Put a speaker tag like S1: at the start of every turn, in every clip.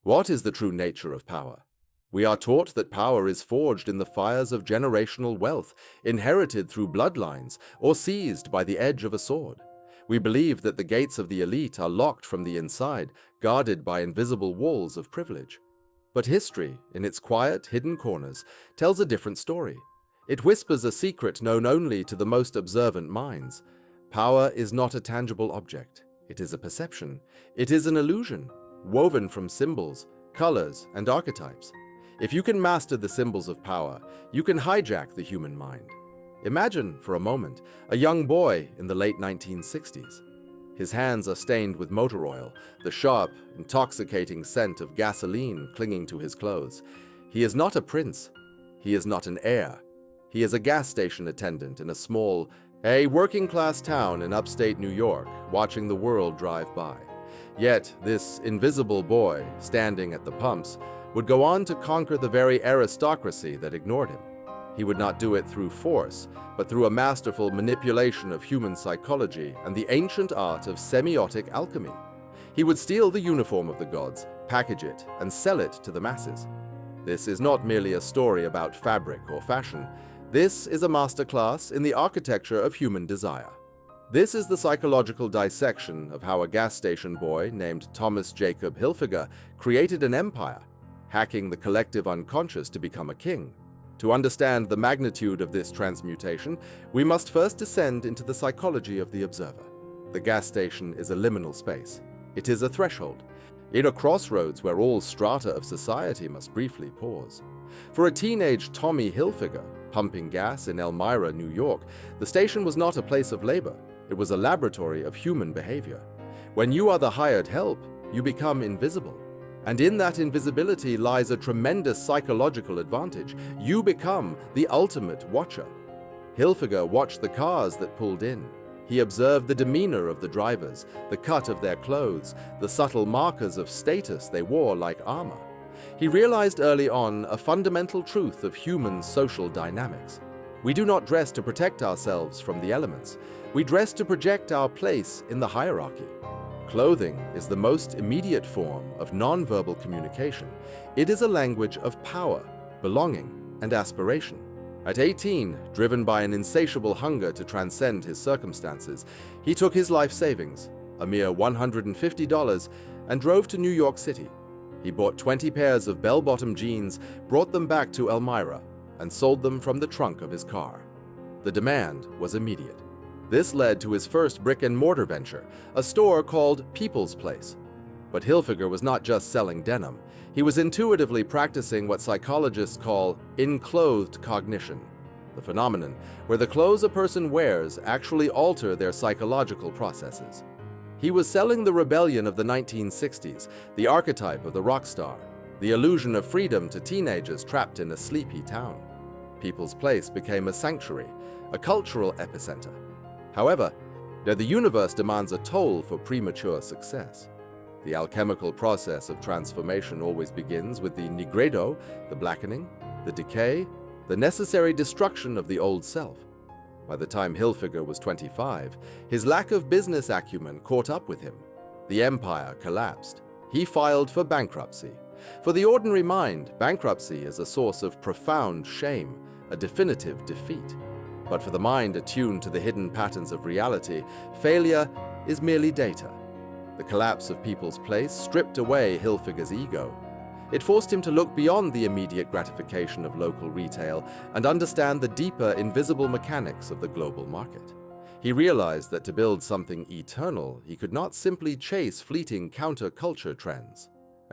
S1: What is the true nature of power? We are taught that power is forged in the fires of generational wealth, inherited through bloodlines, or seized by the edge of a sword. We believe that the gates of the elite are locked from the inside, guarded by invisible walls of privilege. But history, in its quiet, hidden corners, tells a different story. It whispers a secret known only to the most observant minds. Power is not a tangible object. It is a perception. It is an illusion, woven from symbols, colors, and archetypes. If you can master the symbols of power, you can hijack the human mind. Imagine, for a moment, a young boy in the late 1960s. His hands are stained with motor oil, the sharp, intoxicating scent of gasoline clinging to his clothes. He is not a prince. He is not an heir. He is a gas station attendant in a working-class town in upstate New York, watching the world drive by. Yet, this invisible boy, standing at the pumps, would go on to conquer the very aristocracy that ignored him. He would not do it through force, but through a masterful manipulation of human psychology and the ancient art of semiotic alchemy. He would steal the uniform of the gods, package it, and sell it to the masses. This is not merely a story about fabric or fashion. This is a masterclass in the architecture of human desire. This is the psychological dissection of how a gas station boy named Thomas Jacob Hilfiger created an empire, hacking the collective unconscious to become a king. To understand the magnitude of this transmutation, we must first descend into the psychology of the observer. The gas station is a liminal space. It is a threshold, in a crossroads where all strata of society must briefly pause. For a teenage Tommy Hilfiger, pumping gas in Elmira, New York, the station was not a place of labor. It was a laboratory of human behavior. When you are the hired help, you become invisible. And in that invisibility lies a tremendous psychological advantage. You become the ultimate watcher. Hilfiger watched the cars that pulled in. He observed the demeanor of the drivers, the cut of their clothes, the subtle markers of status they wore like armor. He realized early on a fundamental truth of human social dynamics. We do not dress to protect ourselves from the elements. We dress to project our place in the hierarchy. Clothing is the most immediate form of nonverbal communication. It is a language of power, belonging, and aspiration. At 18, driven by an insatiable hunger to transcend his circumstances, he took his life savings, a mere $150, and drove to New York City. He bought 20 pairs of bell-bottom jeans, brought them back to Elmira, and sold them from the trunk of his car. The demand was immediate. This led to his first brick-and-mortar venture, a store called People's Place. But Hilfiger was not just selling denim. He was intuitively practicing what psychologists call enclothed cognition, the phenomenon where the clothes a person wears actually alter their psychological processes. He was selling the rebellion of the 1960s, the archetype of the rock star, the illusion of freedom to teenagers trapped in a sleepy town. People's Place became a sanctuary, a cultural epicenter. However, the universe demands a toll for premature success. The alchemical process of transformation always begins with the nigredo, the blackening, the decay, the necessary destruction of the old self. By the time Hilfiger was 25, his lack of business acumen caught up with him. The empire collapsed. He filed for bankruptcy. For the ordinary mind, bankruptcy is a source of profound shame, a definitive defeat. But for the mind attuned to the hidden patterns of reality, failure is merely data. The collapse of People's Place stripped away Hilfiger's ego. It forced him to look beyond the immediate gratification of local retail and understand the deeper, invisible mechanics of the global market. He realized that to build something eternal, he could not simply chase fleeting counterculture trends.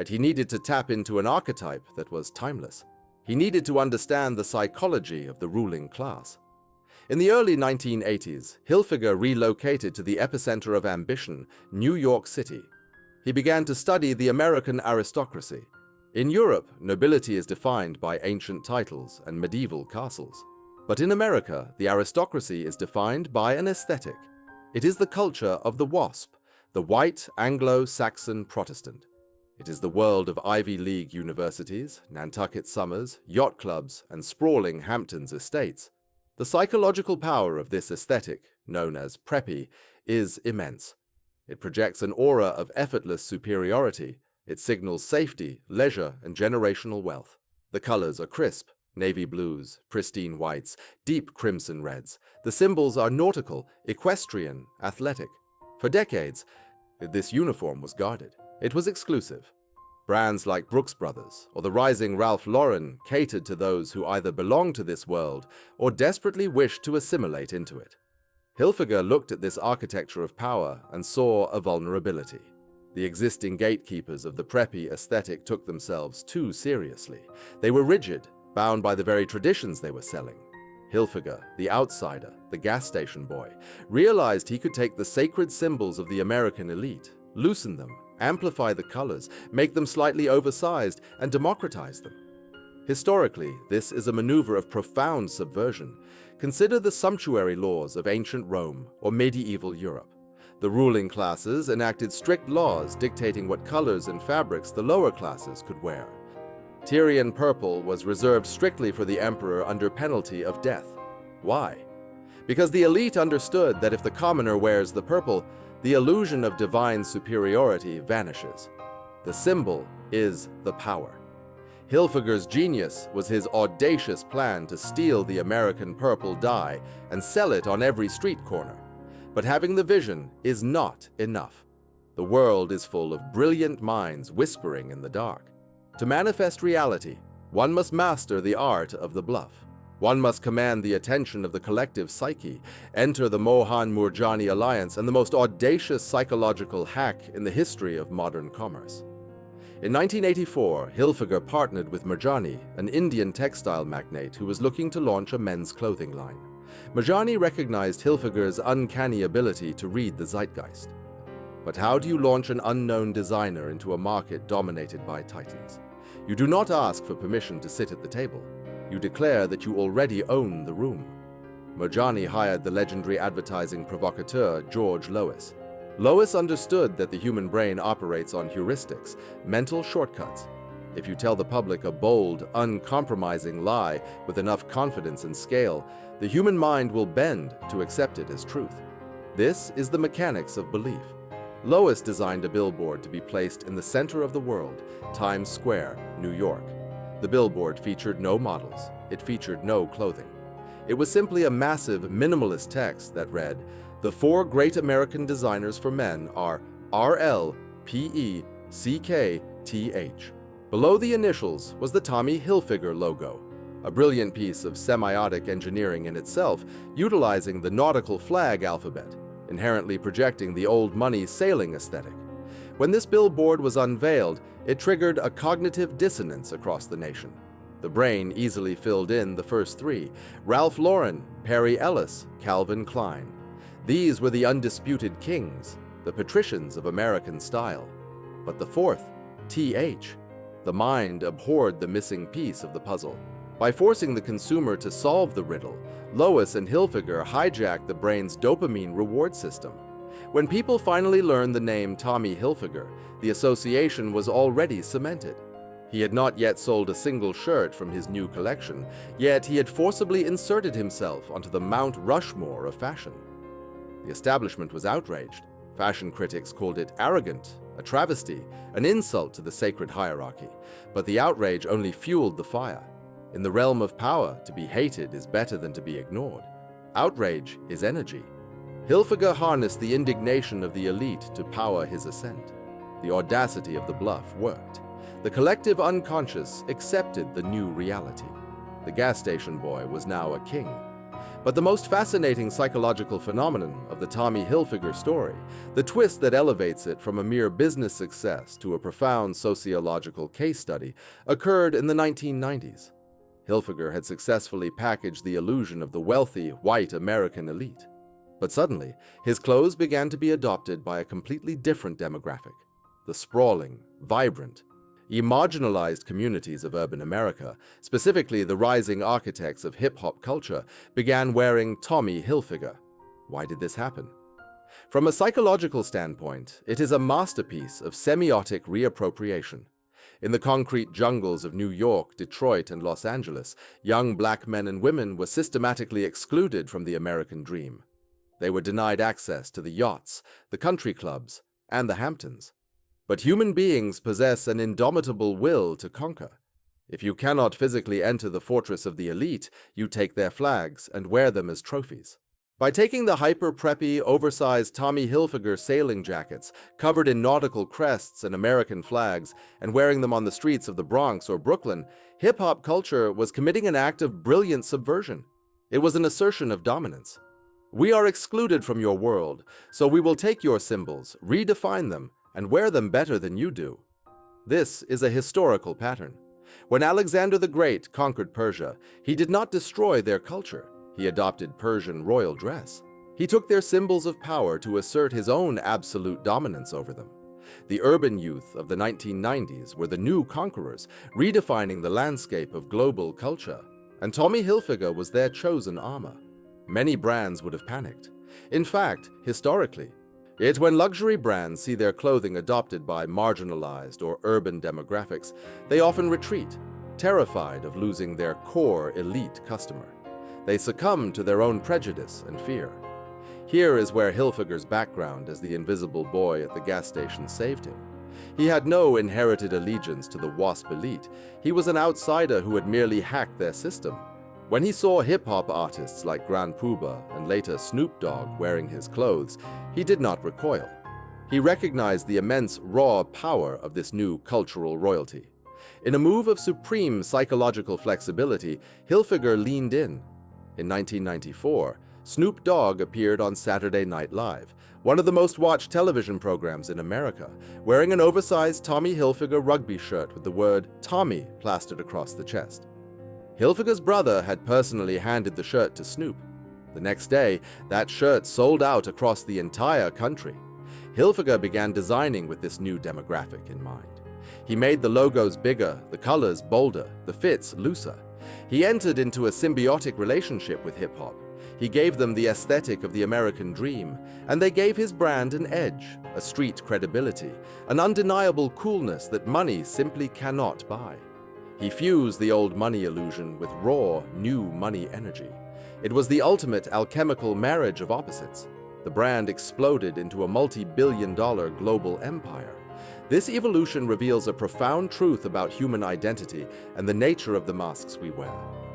S1: He needed to tap into an archetype that was timeless. He needed to understand the psychology of the ruling class. In the early 1980s, Hilfiger relocated to the epicenter of ambition, New York City. He began to study the American aristocracy. In Europe, nobility is defined by ancient titles and medieval castles. But in America, the aristocracy is defined by an aesthetic. It is the culture of the WASP, the white Anglo-Saxon Protestant. It is the world of Ivy League universities, Nantucket summers, yacht clubs, and sprawling Hamptons estates. The psychological power of this aesthetic, known as preppy, is immense. It projects an aura of effortless superiority, It signals safety, leisure, and generational wealth. The colors are crisp, navy blues, pristine whites, deep crimson reds. The symbols are nautical, equestrian, athletic. For decades, this uniform was guarded. It was exclusive. Brands like Brooks Brothers or the rising Ralph Lauren catered to those who either belonged to this world or desperately wished to assimilate into it. Hilfiger looked at this architecture of power and saw a vulnerability. The existing gatekeepers of the preppy aesthetic took themselves too seriously. They were rigid, bound by the very traditions they were selling. Hilfiger, the outsider, the gas station boy, realized he could take the sacred symbols of the American elite, loosen them, amplify the colors, make them slightly oversized, and democratize them. Historically, this is a maneuver of profound subversion. Consider the sumptuary laws of ancient Rome or medieval Europe. The ruling classes enacted strict laws dictating what colors and fabrics the lower classes could wear. Tyrian purple was reserved strictly for the emperor under penalty of death. Why? Because the elite understood that if the commoner wears the purple, the illusion of divine superiority vanishes. The symbol is the power. Hilfiger's genius was his audacious plan to steal the American purple dye and sell it on every street corner. But having the vision is not enough. The world is full of brilliant minds whispering in the dark. To manifest reality, one must master the art of the bluff. One must command the attention of the collective psyche, enter the Mohan-Murjani alliance and the most audacious psychological hack in the history of modern commerce. In 1984, Hilfiger partnered with Murjani, an Indian textile magnate who was looking to launch a men's clothing line. Murjani recognized Hilfiger's uncanny ability to read the zeitgeist. But how do you launch an unknown designer into a market dominated by titans? You do not ask for permission to sit at the table. You declare that you already own the room. Murjani hired the legendary advertising provocateur George Lois. Lois understood that the human brain operates on heuristics, mental shortcuts. If you tell the public a bold, uncompromising lie with enough confidence and scale, the human mind will bend to accept it as truth. This is the mechanics of belief. Lois designed a billboard to be placed in the center of the world, Times Square, New York. The billboard featured no models. It featured no clothing. It was simply a massive, minimalist text that read, "The four great American designers for men are R.L., P.E., C.K., T.H." Below the initials was the Tommy Hilfiger logo, a brilliant piece of semiotic engineering in itself, utilizing the nautical flag alphabet, inherently projecting the old money sailing aesthetic. When this billboard was unveiled, it triggered a cognitive dissonance across the nation. The brain easily filled in the first three: Ralph Lauren, Perry Ellis, Calvin Klein. These were the undisputed kings, the patricians of American style. But the fourth, T.H., the mind abhorred the missing piece of the puzzle. By forcing the consumer to solve the riddle, Lois and Hilfiger hijacked the brain's dopamine reward system. When people finally learned the name Tommy Hilfiger, the association was already cemented. He had not yet sold a single shirt from his new collection, yet he had forcibly inserted himself onto the Mount Rushmore of fashion. The establishment was outraged. Fashion critics called it arrogant, a travesty, an insult to the sacred hierarchy. But the outrage only fueled the fire. In the realm of power, to be hated is better than to be ignored. Outrage is energy. Hilfiger harnessed the indignation of the elite to power his ascent. The audacity of the bluff worked. The collective unconscious accepted the new reality. The gas station boy was now a king. But the most fascinating psychological phenomenon of the Tommy Hilfiger story, the twist that elevates it from a mere business success to a profound sociological case study, occurred in the 1990s. Hilfiger had successfully packaged the illusion of the wealthy, white American elite. But suddenly, his clothes began to be adopted by a completely different demographic: the sprawling, vibrant, emarginalized communities of urban America, specifically the rising architects of hip-hop culture, began wearing Tommy Hilfiger. Why did this happen? From a psychological standpoint, it is a masterpiece of semiotic reappropriation. In the concrete jungles of New York, Detroit, and Los Angeles, young black men and women were systematically excluded from the American dream. They were denied access to the yachts, the country clubs, and the Hamptons. But human beings possess an indomitable will to conquer. If you cannot physically enter the fortress of the elite, you take their flags and wear them as trophies. By taking the hyper-preppy, oversized Tommy Hilfiger sailing jackets, covered in nautical crests and American flags, and wearing them on the streets of the Bronx or Brooklyn, hip-hop culture was committing an act of brilliant subversion. It was an assertion of dominance. We are excluded from your world, so we will take your symbols, redefine them, and wear them better than you do. This is a historical pattern. When Alexander the Great conquered Persia, he did not destroy their culture. He adopted Persian royal dress. He took their symbols of power to assert his own absolute dominance over them. The urban youth of the 1990s were the new conquerors, redefining the landscape of global culture. And Tommy Hilfiger was their chosen armor. Many brands would have panicked. In fact, historically, it's when luxury brands see their clothing adopted by marginalized or urban demographics, they often retreat, terrified of losing their core elite customer. They succumb to their own prejudice and fear. Here is where Hilfiger's background as the invisible boy at the gas station saved him. He had no inherited allegiance to the WASP elite. He was an outsider who had merely hacked their system. When he saw hip-hop artists like Grand Puba and later Snoop Dogg wearing his clothes, he did not recoil. He recognized the immense raw power of this new cultural royalty. In a move of supreme psychological flexibility, Hilfiger leaned in. In 1994, Snoop Dogg appeared on Saturday Night Live, one of the most watched television programs in America, wearing an oversized Tommy Hilfiger rugby shirt with the word Tommy plastered across the chest. Hilfiger's brother had personally handed the shirt to Snoop. The next day, that shirt sold out across the entire country. Hilfiger began designing with this new demographic in mind. He made the logos bigger, the colors bolder, the fits looser. He entered into a symbiotic relationship with hip-hop. He gave them the aesthetic of the American dream, and they gave his brand an edge, a street credibility, an undeniable coolness that money simply cannot buy. He fused the old money illusion with raw, new money energy. It was the ultimate alchemical marriage of opposites. The brand exploded into a multi-billion-dollar global empire. This evolution reveals a profound truth about human identity and the nature of the masks we wear.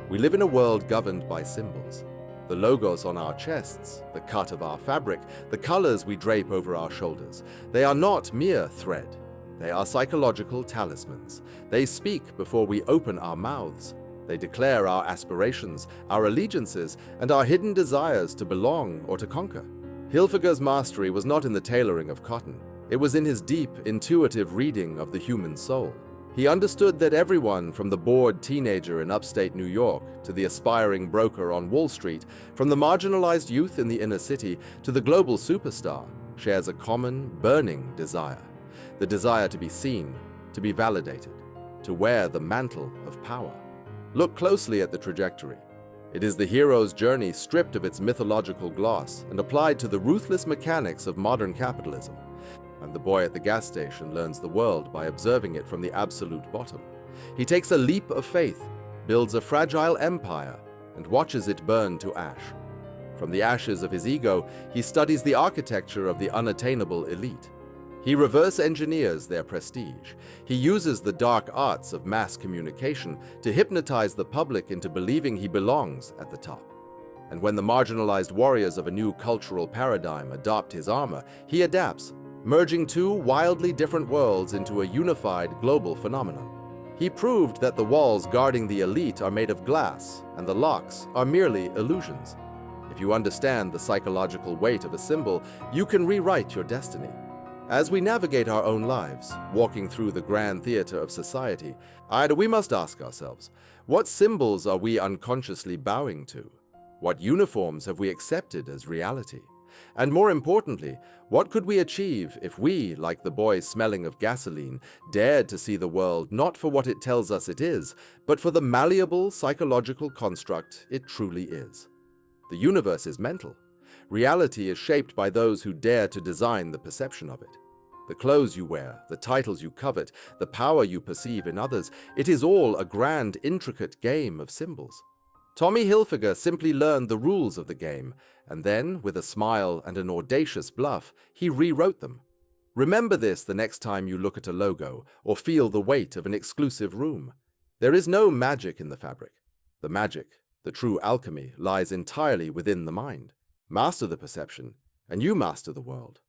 S1: We live in a world governed by symbols. The logos on our chests, the cut of our fabric, the colors we drape over our shoulders, they are not mere thread. They are psychological talismans. They speak before we open our mouths. They declare our aspirations, our allegiances, and our hidden desires to belong or to conquer. Hilfiger's mastery was not in the tailoring of cotton. It was in his deep, intuitive reading of the human soul. He understood that everyone, from the bored teenager in upstate New York to the aspiring broker on Wall Street, from the marginalized youth in the inner city to the global superstar, shares a common, burning desire. The desire to be seen, to be validated, to wear the mantle of power. Look closely at the trajectory. It is the hero's journey stripped of its mythological gloss and applied to the ruthless mechanics of modern capitalism. And the boy at the gas station learns the world by observing it from the absolute bottom. He takes a leap of faith, builds a fragile empire, and watches it burn to ash. From the ashes of his ego, he studies the architecture of the unattainable elite. He reverse engineers their prestige. He uses the dark arts of mass communication to hypnotize the public into believing he belongs at the top. And when the marginalized warriors of a new cultural paradigm adopt his armor, he adapts, merging two wildly different worlds into a unified global phenomenon. He proved that the walls guarding the elite are made of glass, and the locks are merely illusions. If you understand the psychological weight of a symbol, you can rewrite your destiny. As we navigate our own lives, walking through the grand theater of society, we must ask ourselves, what symbols are we unconsciously bowing to? What uniforms have we accepted as reality? And more importantly, what could we achieve if we, like the boy smelling of gasoline, dared to see the world not for what it tells us it is, but for the malleable psychological construct it truly is? The universe is mental. Reality is shaped by those who dare to design the perception of it. The clothes you wear, the titles you covet, the power you perceive in others, it is all a grand, intricate game of symbols. Tommy Hilfiger simply learned the rules of the game, and then, with a smile and an audacious bluff, he rewrote them. Remember this the next time you look at a logo or feel the weight of an exclusive room. There is no magic in the fabric. The magic, the true alchemy, lies entirely within the mind. Master the perception, and you master the world.